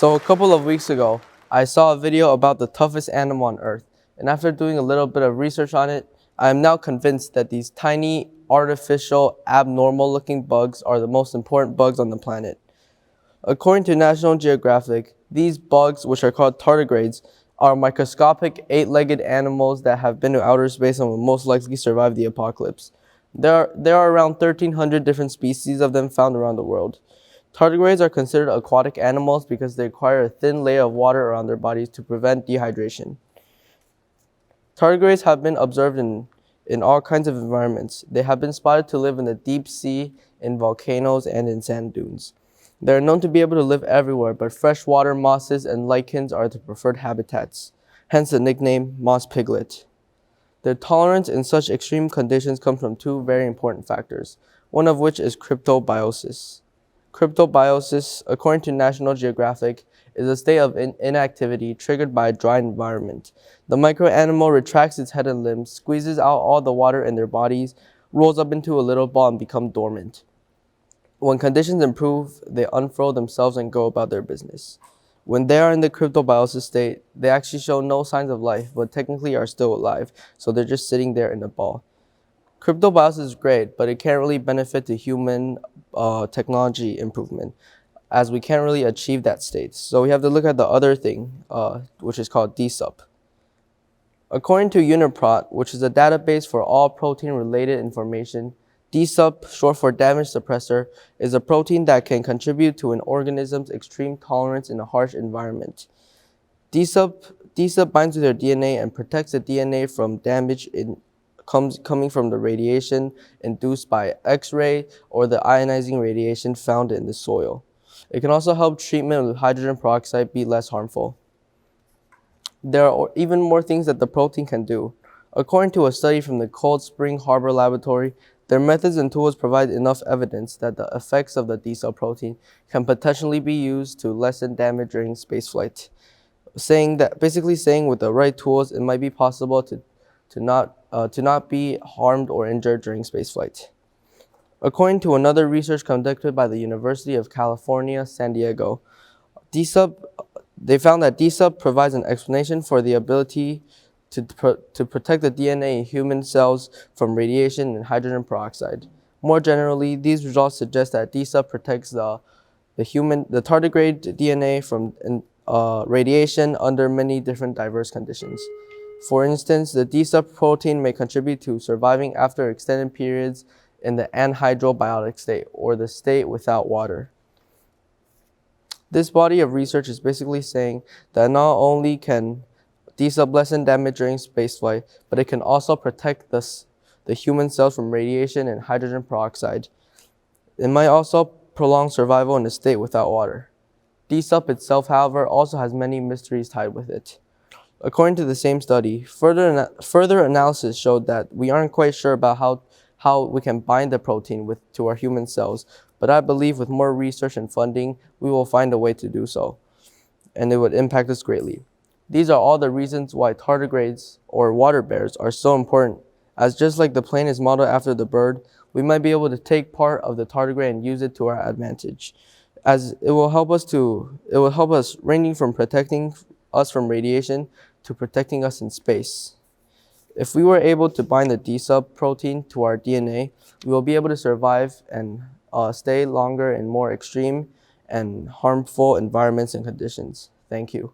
So a couple of weeks ago, I saw a video about the toughest animal on Earth, and after doing a little bit of research on it, I am now convinced that these tiny, artificial, abnormal-looking bugs are the most important bugs on the planet. According to National Geographic, these bugs, which are called tardigrades, are microscopic, eight-legged animals that have been to outer space and will most likely survive the apocalypse. There are around 1,300 different species of them found around the world. Tardigrades are considered aquatic animals because they require a thin layer of water around their bodies to prevent dehydration. Tardigrades have been observed in all kinds of environments. They have been spotted to live in the deep sea, in volcanoes, and in sand dunes. They are known to be able to live everywhere, but freshwater mosses and lichens are the preferred habitats, hence the nickname moss piglet. Their tolerance in such extreme conditions comes from two very important factors, one of which is cryptobiosis. Cryptobiosis, according to National Geographic, is a state of inactivity triggered by a dry environment. The microanimal retracts its head and limbs, squeezes out all the water in their bodies, rolls up into a little ball, and becomes dormant. When conditions improve, they unfurl themselves and go about their business. When they are in the cryptobiosis state, they actually show no signs of life, but technically are still alive, so they're just sitting there in a ball. Cryptobiosis is great, but it can't really benefit the human technology improvement, as we can't really achieve that state. So we have to look at the other thing, which is called DSUP. According to Uniprot, which is a database for all protein-related information, DSUP, short for damage suppressor, is a protein that can contribute to an organism's extreme tolerance in a harsh environment. DSUP binds with their DNA and protects the DNA from damage coming from the radiation induced by X-ray or the ionizing radiation found in the soil. It can also help treatment with hydrogen peroxide be less harmful. There are even more things that the protein can do. According to a study from the Cold Spring Harbor Laboratory, their methods and tools provide enough evidence that the effects of the D-cell protein can potentially be used to lessen damage during spaceflight. Basically saying with the right tools, it might be possible to not be harmed or injured during spaceflight. According to another research conducted by the University of California, San Diego, they found that DSUP provides an explanation for the ability to protect the DNA in human cells from radiation and hydrogen peroxide. More generally, these results suggest that DSUP protects the tardigrade DNA from radiation under many different diverse conditions. For instance, the DSUP protein may contribute to surviving after extended periods in the anhydrobiotic state, or the state without water. This body of research is basically saying that not only can DSUP lessen damage during spaceflight, but it can also protect the human cells from radiation and hydrogen peroxide. It might also prolong survival in a state without water. DSUP itself, however, also has many mysteries tied with it. According to the same study, further analysis showed that we aren't quite sure about how we can bind the protein to our human cells, but I believe with more research and funding, we will find a way to do so, and it would impact us greatly. These are all the reasons why tardigrades, or water bears, are so important, as just like the plane is modeled after the bird, we might be able to take part of the tardigrade and use it to our advantage, as it will help us ranging from protecting us from radiation to protecting us in space. If we were able to bind the DSUP protein to our DNA, we will be able to survive and stay longer in more extreme and harmful environments and conditions. Thank you.